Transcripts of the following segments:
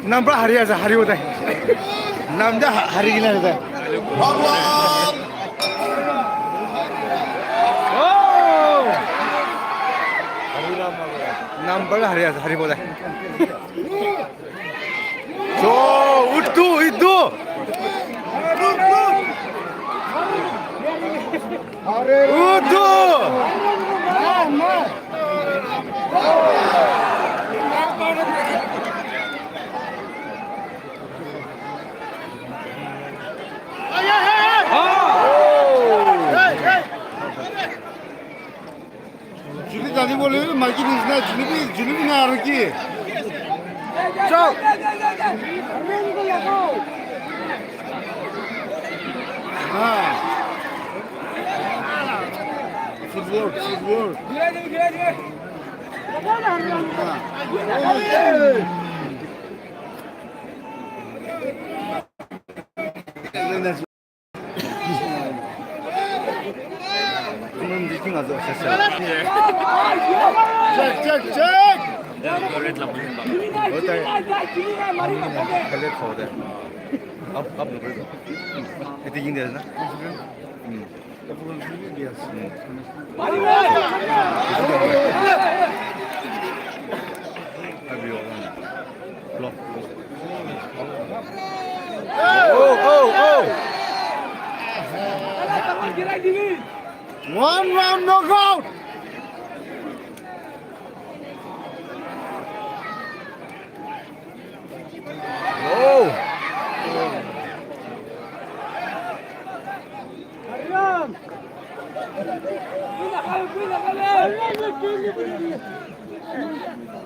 Number hari aja hari udah. Namanya hari gini aja. Oh. Number hari aja hari udah. So itu. Udu. Juli tadi boleh makin isna Juli na arki. Ciao. Footwork. Gila. Check. Up. Itu ini dia, na? Oh. One round knockout. Oh.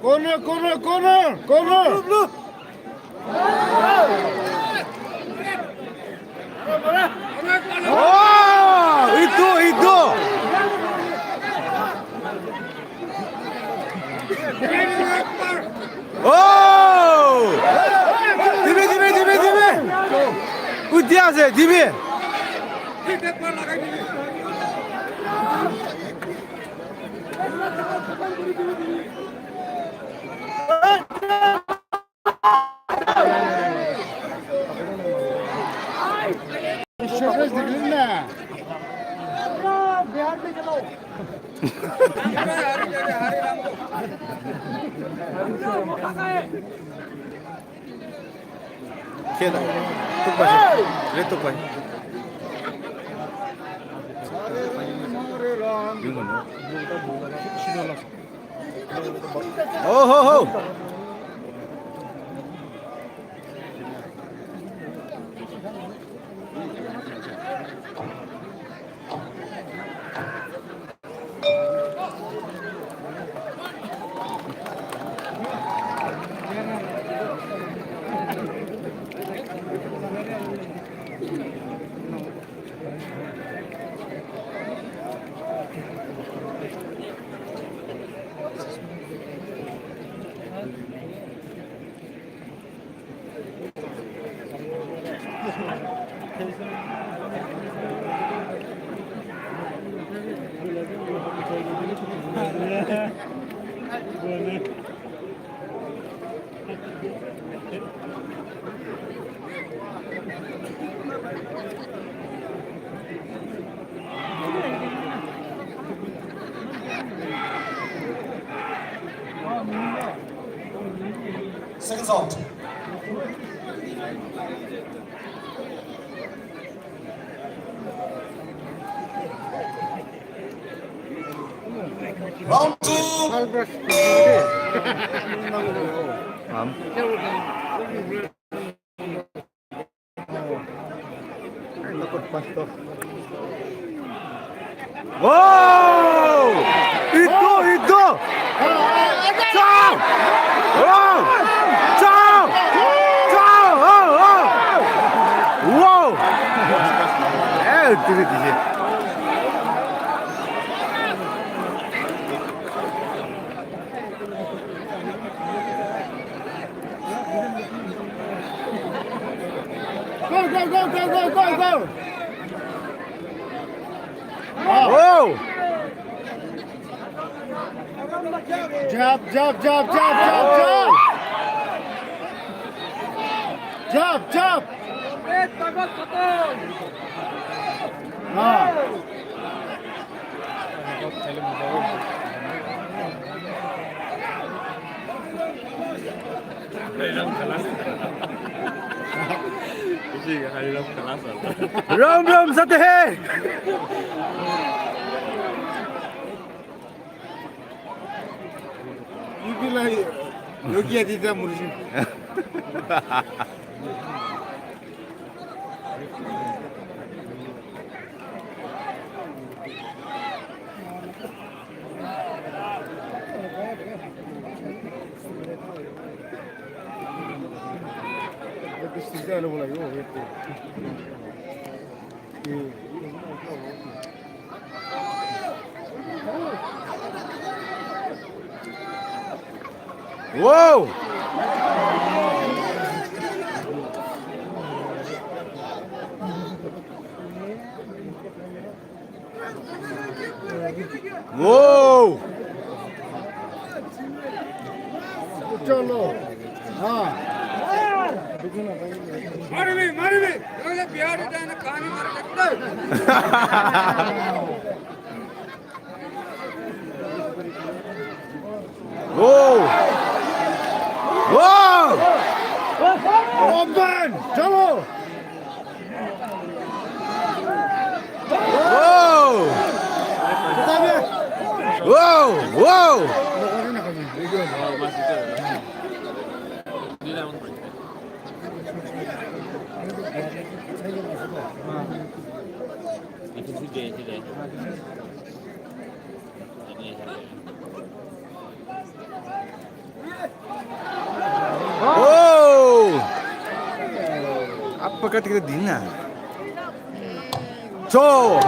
Corner. Oh, itu. Oh. Dime. Udah aja, dime. Şöyle dilinle. Bihar में चलो खेला तुक भाई हो Seconds out. Round 2. Wow! Itu! Ciao! Wow! Ciao! Wow! Itu dia. Go, go, go, go, go, go, go. Oh! Jab, jab, jab, jab, jab, jab. Jab, jab. हाँ. Ram ram sate hai. You be like Yogi Aditya Murshi. Sizde öyle olay yok. Yetti. Wow! Wow! चलो हाँ मारी भी बिहार जाने कहानी मार सकता Wow! Wow! Open चलो Wow! Wow! Wow! Oh! Apa kata kita Dina? So.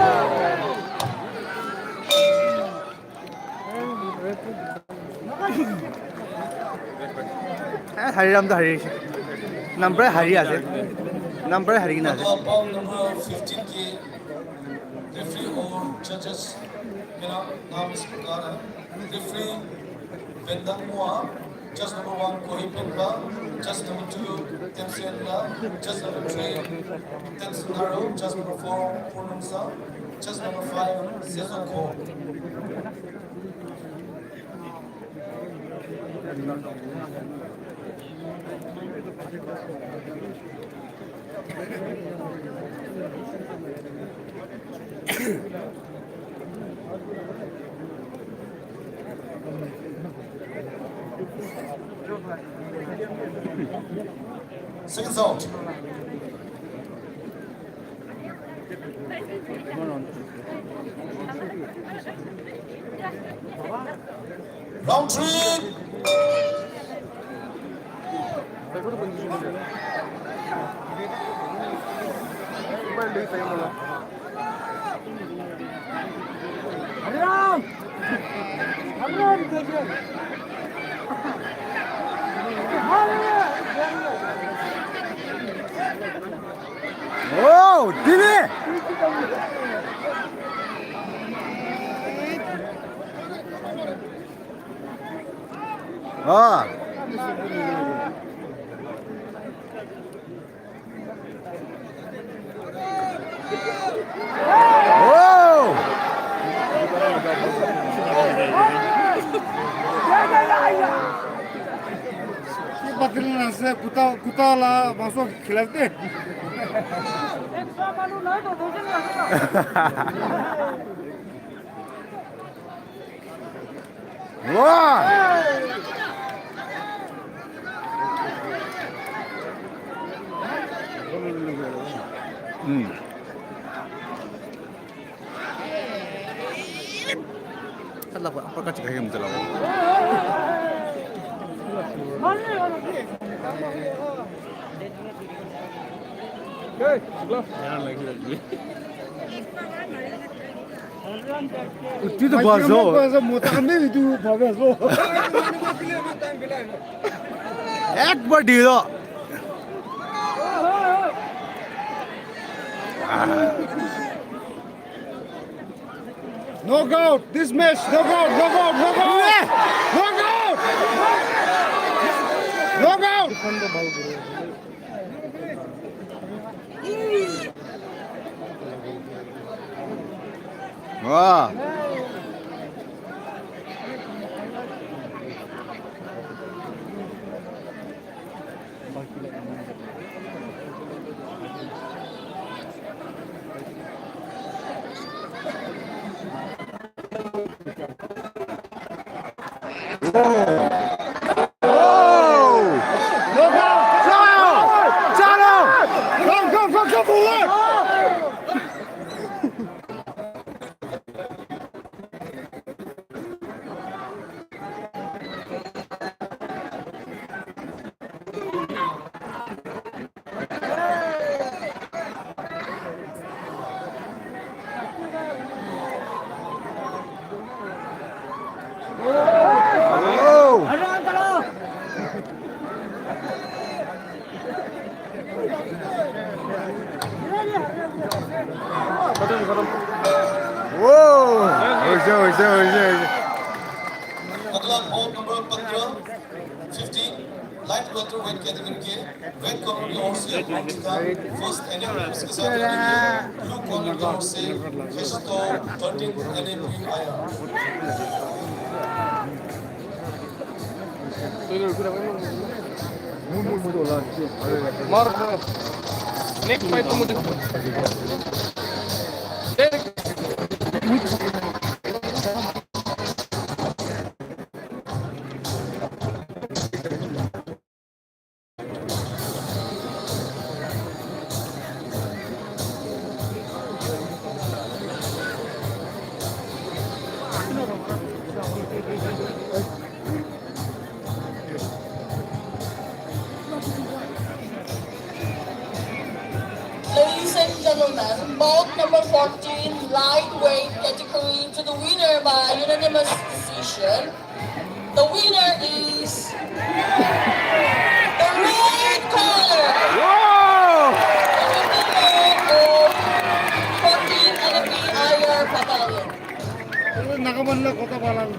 Hariram to Hari. Number Hari আছে. Number Hari না আছে. Ball number 15 के referee और judges मेरा नाम इस प्रकार है. Referee Bendang Mua, judge number 1 Kohi Penba, judge number 2 Temsienda, judge number 3 Temsinaro, judge number 4 Purnamsa, judge number 5 Sezoko. Seconds out. Round 3. Oh, Dini! Ah. Oh! ये बकरी से कुत्ता कुत्ता ला मांसो खिलाते Wah! Salah apa kata cakap yang betul lah. Itu tu bahasa. bahasa mutakami itu bahasa একবার দিয়ে দাও Knockout. This match. Knockout. Knockout. Knockout. Knockout. Knockout. Wow. Come forward. अगला board number 15 light welterweight category के red corner की ओर से का first NAP उसके साथ रहेंगे ब्लू कॉर्नर की ओर से हेस्टो 13 एनएपी आया Next fight mo din. Ladies and gentlemen, bout number 14, lightweight category to the winner by unanimous decision. The winner is the red color. The winner of 14 NFP IR Battalion. Nakamanlag ko ta palang.